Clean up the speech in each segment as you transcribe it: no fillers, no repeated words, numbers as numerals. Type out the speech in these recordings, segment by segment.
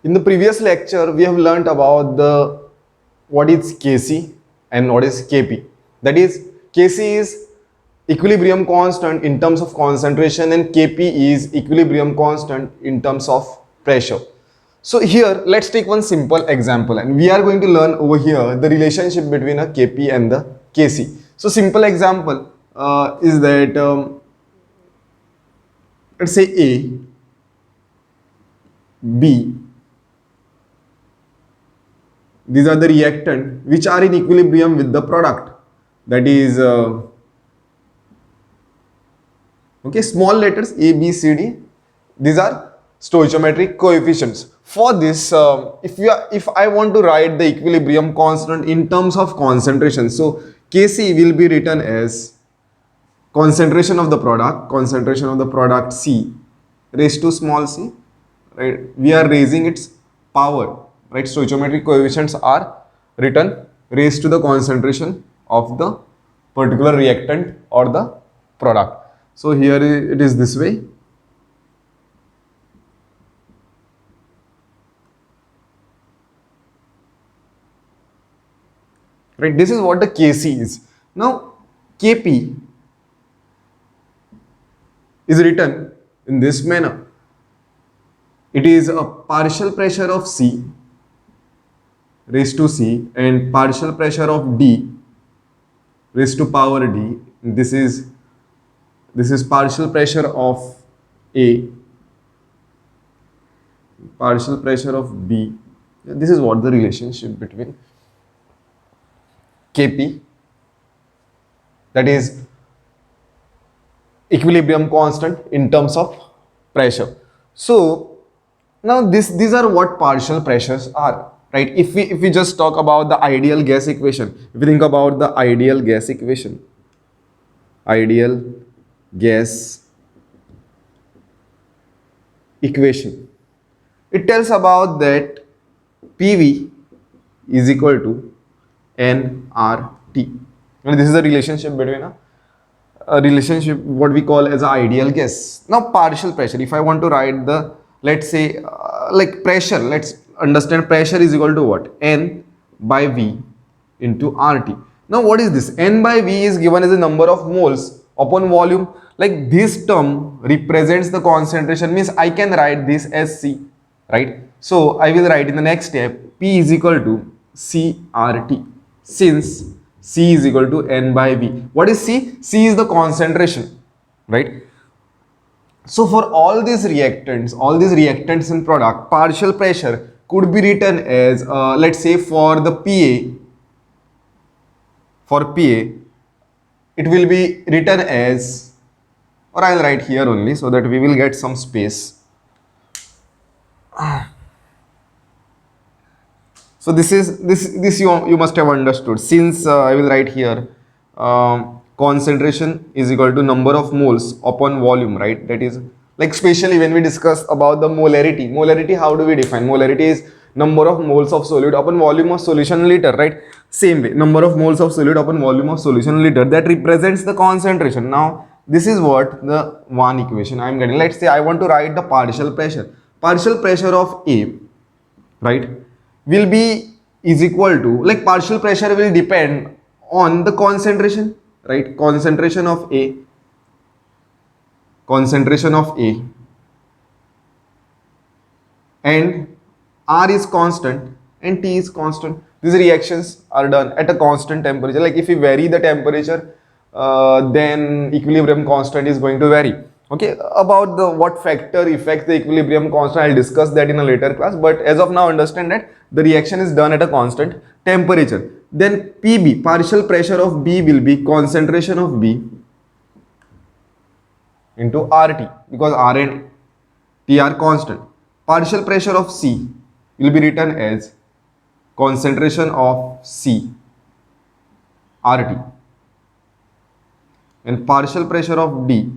In the previous lecture, we have learnt about the what is Kc and what is Kp. That is, Kc is equilibrium constant in terms of concentration and Kp is equilibrium constant in terms of pressure. So here, let's take one simple example and we are going to learn over here the relationship between a Kp and the Kc. So simple example is that let's say A, B, these are the reactant which are in equilibrium with the product, that is okay, small letters A, B, C, D, these are stoichiometric coefficients. For this, if I want to write the equilibrium constant in terms of concentration, so Kc will be written as concentration of the product C raised to small c, right? We are raising its power, right? Stoichiometric coefficients are written raised to the concentration of the particular reactant or the product. So here it is this way. Right, this is what the Kc is. Now Kp is written in this manner. It is a partial pressure of C raised to C and partial pressure of D raised to power D. This is partial pressure of A, partial pressure of B. This is what the relationship between Kp, that is equilibrium constant in terms of pressure. So now these are what partial pressures are, right? If we just talk about the ideal gas equation, if we think about the ideal gas equation, ideal gas equation, it tells about that PV is equal to nRT. And this is the relationship between a relationship what we call as an ideal gas. Now partial pressure, if I want to write the, let's say like pressure, let's understand pressure is equal to what? N by V into RT. Now what is this? N by V is given as a number of moles upon volume. Like this term represents the concentration, means I can write this as C, right? So I will write in the next step P is equal to CRT, since C is equal to N by V. What is C? C is the concentration, right? So for all these reactants in product, partial pressure could be written as let's say for PA, it will be written as, or I'll write here only so that we will get some space. So this you must have understood, since I will write here concentration is equal to number of moles upon volume, right? That is like especially when we discuss about the molarity, how do we define? Molarity is number of moles of solute upon volume of solution liter, right? Same way, number of moles of solute upon volume of solution liter, that represents the concentration. Now this is what the one equation I am getting. Let's say I want to write the partial pressure of A, right, will be is equal to, like partial pressure will depend on the concentration, right? Concentration of A and R is constant and T is constant. These reactions are done at a constant temperature. Like if we vary the temperature, then equilibrium constant is going to vary. Okay, about the what factor affects the equilibrium constant, I'll discuss that in a later class, but as of now understand that the reaction is done at a constant temperature. Then PB, partial pressure of B, will be concentration of B into RT, because R and T are constant. Partial pressure of C will be written as concentration of C RT, and partial pressure of D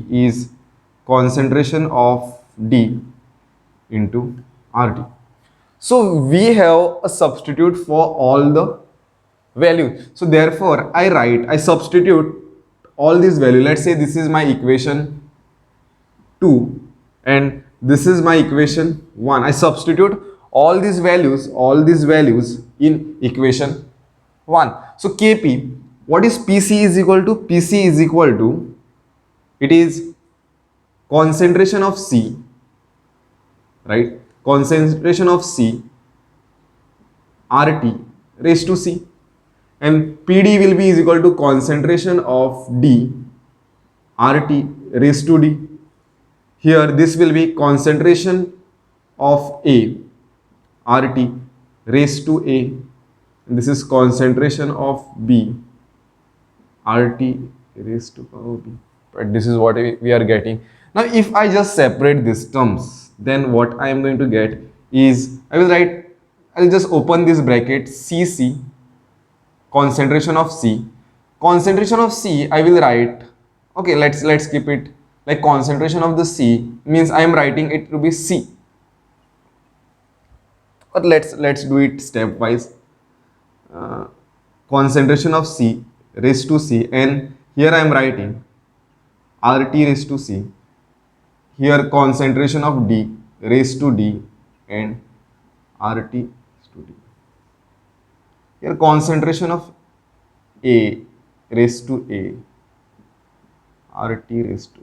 is concentration of D into RT. So we have a substitute for all the values. So therefore I substitute all these values. Let's say this is my equation 2 and This is my equation 1. I substitute all these values in equation 1. So Kp, what is Pc is equal to? Pc is equal to, it is concentration of C, right? Concentration of C RT raised to C, and PD will be is equal to concentration of D RT raised to D. Here this will be concentration of A RT raised to A, and this is concentration of B RT raised to power B. But this is what we are getting. Now if I just separate these terms, then what I am going to get is, I'll just open this bracket, Cc, concentration of C. Concentration of C I will write, okay, let's keep it like concentration of the C means I am writing it to be C. Or let's do it stepwise. Concentration of C raised to C, and here I am writing RT raised to C. Here concentration of D raised to D and RT raised to D. Here concentration of A raised to A, RT raised to.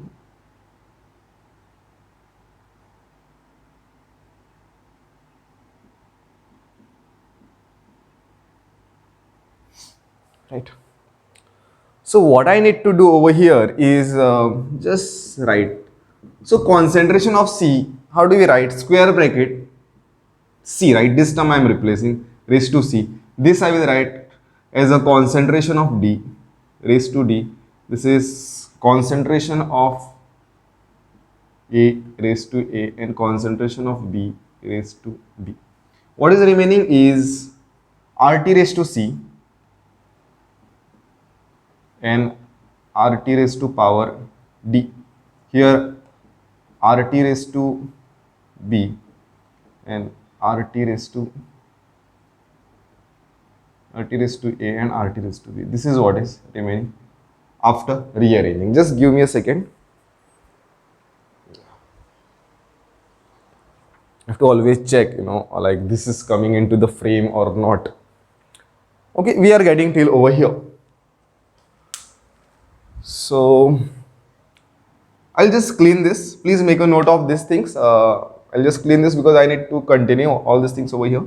Right. So what I need to do over here is just write. So concentration of C, how do we write? Square bracket C, right? This term I am replacing, raised to C. This I will write as a concentration of D raised to D. This is concentration of A raised to A and concentration of B raised to B. What is remaining is RT raised to C and RT raised to power D. Here RT raised to B and RT raised to A and RT raised to B. This is what is remaining after rearranging. Just give me a second. I have to always check, like this is coming into the frame or not. Okay, we are getting till over here. So I'll just clean this. Please make a note of these things. I'll just clean this because I need to continue all these things over here.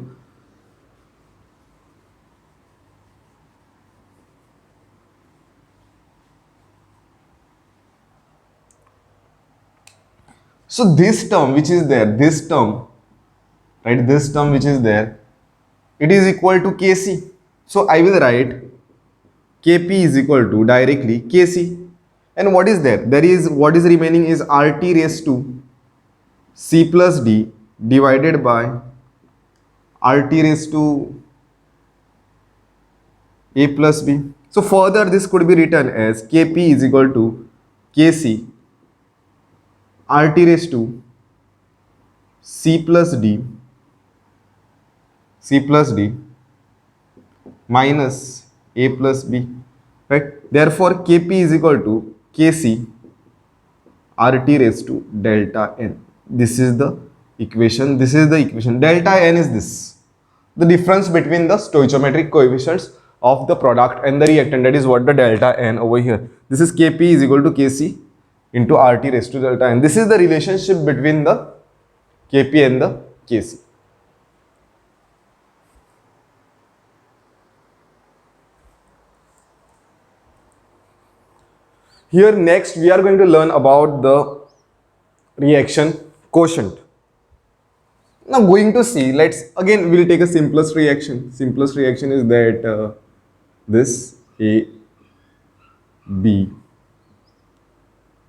So this term which is there, this term which is there, it is equal to Kc. So I will write Kp is equal to directly Kc. And what is there? What is remaining is RT raised to C plus D divided by RT raised to A plus B. So further this could be written as Kp is equal to Kc RT raised to C plus D minus A plus B, right? Therefore Kp is equal to Kc RT raised to delta N. This is the equation. Delta N is this, the difference between the stoichiometric coefficients of the product and the reactant. That is what the delta N over here. This is Kp is equal to Kc into RT raised to delta N. This is the relationship between the Kp and the Kc. Here next we are going to learn about the reaction quotient. Now going to see, we'll take a simplest reaction. Simplest reaction is that this A, B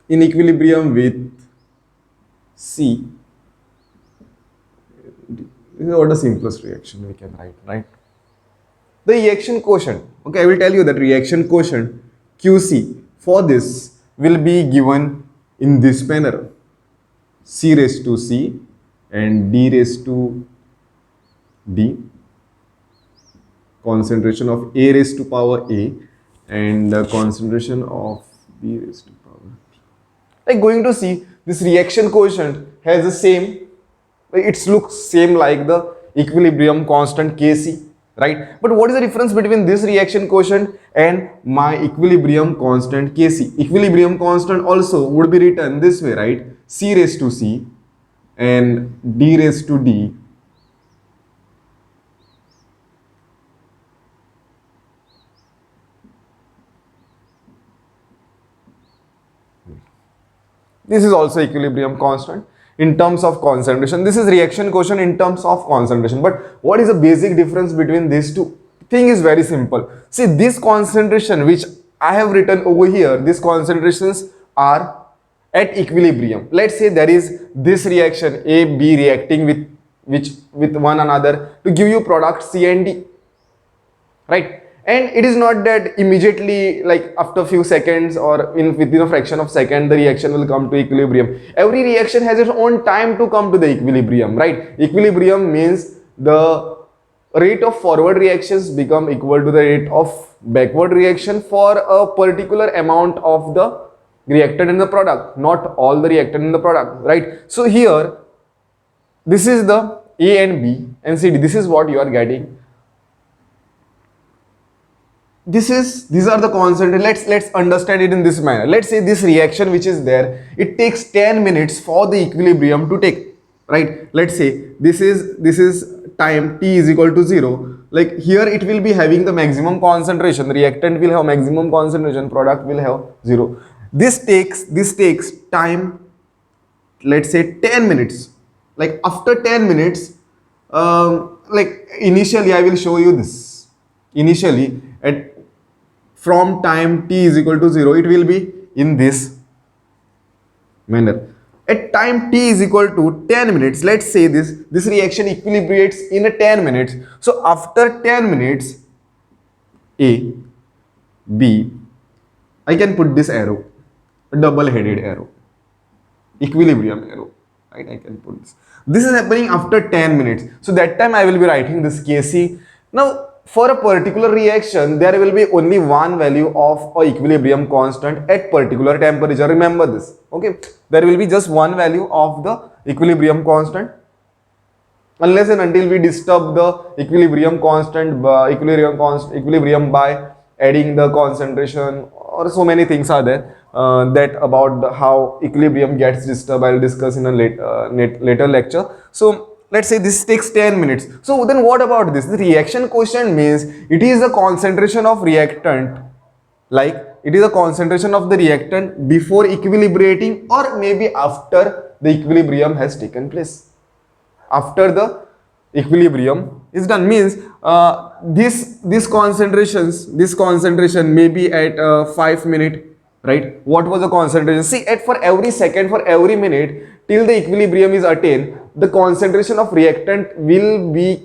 in equilibrium with C. This is what the simplest reaction we can write, right? The reaction quotient. Okay, I will tell you that reaction quotient QC for this will be given in this manner: C raised to C and D raised to D, concentration of A raised to power A and concentration of B raised to power B. Like going to see this reaction quotient has the same, it looks same like the equilibrium constant Kc, right? But what is the difference between this reaction quotient and my equilibrium constant Kc? Equilibrium constant also would be written this way, right? C raised to C and D raised to D. This is also equilibrium constant in terms of concentration. This is reaction quotient in terms of concentration. But what is the basic difference between these two? Thing is very simple. See, this concentration which I have written over here, these concentrations are at equilibrium. Let's say there is this reaction A, B reacting with one another to give you product C and D, right? And it is not that immediately, like after few seconds or within a fraction of second, the reaction will come to equilibrium. Every reaction has its own time to come to the equilibrium, right? Equilibrium means the rate of forward reactions become equal to the rate of backward reaction for a particular amount of the reactant in the product, not all the reactant in the product, right? So here, this is the A and B and C D. This is what you are getting. These are the concentrations. Let's understand it in this manner. Let's say this reaction which is there, it takes 10 minutes for the equilibrium to take, right? Let's say this is time t is equal to 0. Like here it will be having the maximum concentration, the reactant will have maximum concentration, product will have 0. This takes time, let's say 10 minutes. Like after 10 minutes, like initially I will show you this. Initially at from time t is equal to 0, it will be in this manner. At time t is equal to 10 minutes, let's say this reaction equilibrates in a 10 minutes. So after 10 minutes, A, B, I can put this arrow, a double-headed arrow, equilibrium arrow, right? I can put this. This is happening after 10 minutes. So that time I will be writing this Kc. Now, for a particular reaction, there will be only one value of a equilibrium constant at particular temperature. Remember this, okay? There will be just one value of the equilibrium constant, unless and until we disturb the equilibrium constant, equilibrium by adding the concentration, or so many things are there that about how equilibrium gets disturbed. I will discuss in a later lecture. So let's say this takes 10 minutes. So then what about this? The reaction quotient means it is the concentration of reactant, like it is the concentration of the reactant before equilibrating or maybe after the equilibrium has taken place. After the equilibrium is done means this concentration may be at 5 minutes, right? What was the concentration? See, for every second, for every minute till the equilibrium is attained, the concentration of reactant will be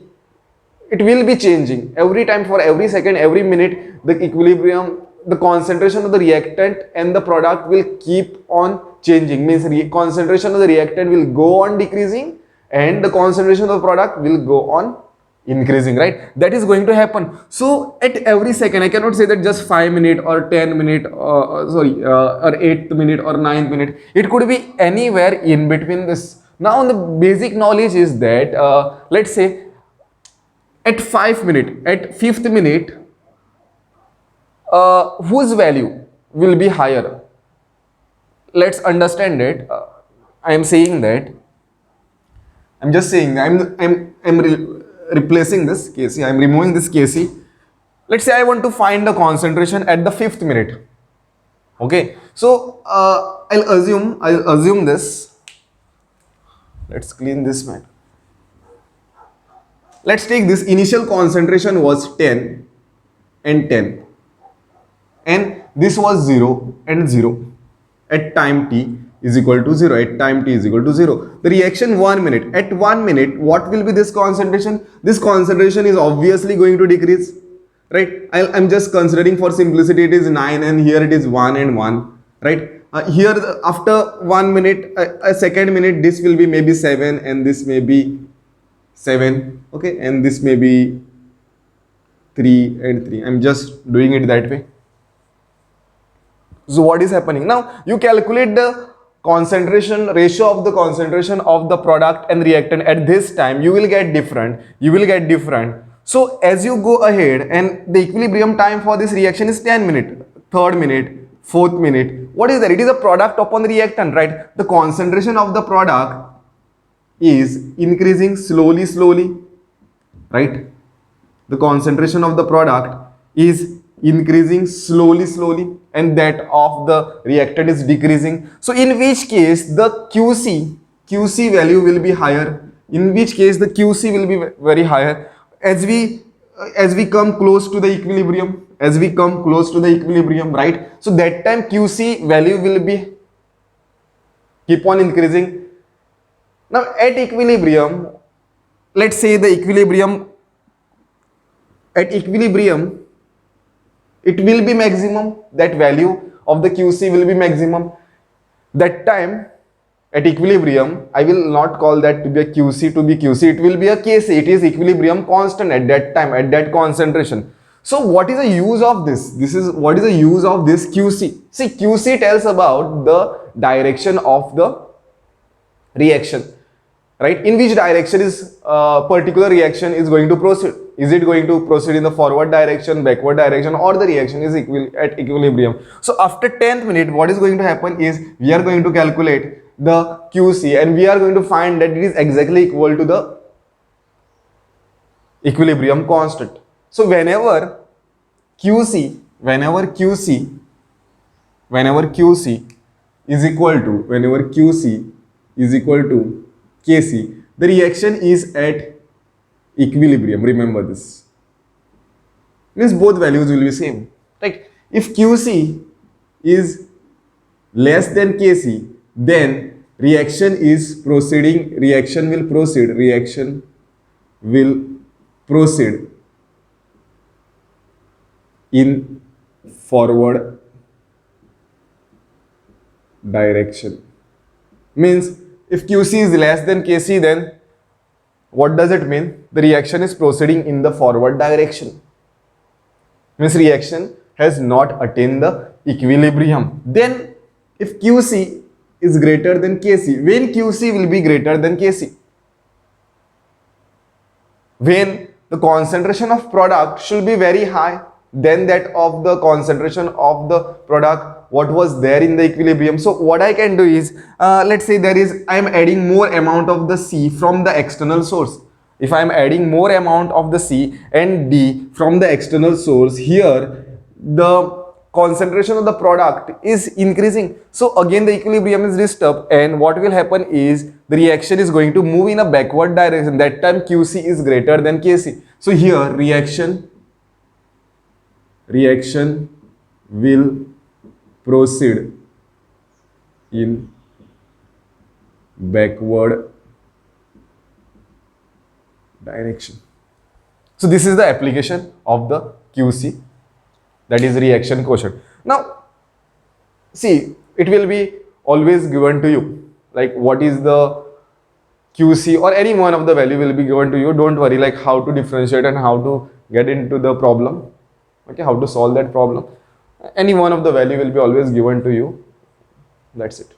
changing every time. For every second, every minute, the equilibrium, the concentration of the reactant and the product will keep on changing. Means concentration of the reactant will go on decreasing and the concentration of the product will go on increasing, right? That is going to happen. So at every second, I cannot say that just 5 minutes or 10 minutes or 8th minute or 9th minute. It could be anywhere in between this. Now the basic knowledge is that let's say at 5 minutes, at 5th minute, whose value will be higher? Let's understand it. I am saying that. I'm just saying replacing this Kc. I'm removing this Kc. Let's say I want to find the concentration at the 5th minute. Okay. So I'll assume this. Let's clean this man. Let's take this initial concentration was 10 and 10 and this was 0 and 0 at time t is equal to 0. At time t is equal to 0. The reaction 1 minute. At 1 minute, what will be this concentration? This concentration is obviously going to decrease, right? I'm just considering for simplicity it is 9 and here it is 1 and 1, right? Here after 1 minute, a second minute, this will be maybe 7 and this may be 7, okay, and this may be 3 and 3. I'm just doing it that way. So what is happening now? You calculate the concentration ratio of the concentration of the product and reactant at this time, you will get different. So as you go ahead, and the equilibrium time for this reaction is 10 minutes, third minute, fourth minute. What is that? It is a product upon the reactant, right? The concentration of the product is increasing slowly, right? The concentration of the product is increasing slowly, and that of the reactant is decreasing. So in which case the QC value will be higher. In which case the QC will be very higher as we come close to the equilibrium. Right? So that time QC value will be keep on increasing. Now at equilibrium, let's say the equilibrium, at equilibrium it will be maximum, that value of the QC will be maximum. That time at equilibrium, I will not call that to be a QC, it will be a KC. It is equilibrium constant at that time, at that concentration. So what is the use of this? What is the use of this QC? See, QC tells about the direction of the reaction, right? In which direction is particular reaction is going to proceed. Is it going to proceed in the forward direction, backward direction, or the reaction is at equilibrium? So after 10th minute, what is going to happen is we are going to calculate the QC, and we are going to find that it is exactly equal to the equilibrium constant. So whenever QC is equal to Kc, the reaction is at equilibrium. Remember this. Means both values will be same. Right? If QC is less than Kc, then reaction will proceed in forward direction. Means if QC is less than Kc, then what does it mean? The reaction is proceeding in the forward direction. Means reaction has not attained the equilibrium. Then if QC is greater than Kc, when QC will be greater than Kc? When the concentration of product should be very high than that of the concentration of the product what was there in the equilibrium. So what I can do is, let's say I am adding more amount of the C from the external source. If I am adding more amount of the C and D from the external source, here the concentration of the product is increasing. So again the equilibrium is disturbed, and what will happen is the reaction is going to move in a backward direction. That time QC is greater than Kc. So here reaction will proceed in backward direction. So this is the application of the QC, that is reaction quotient. Now see, it will be always given to you, like what is the QC, or any one of the value will be given to you. Don't worry like how to differentiate and how to get into the problem, okay, how to solve that problem. Any one of the value will be always given to you. That's it.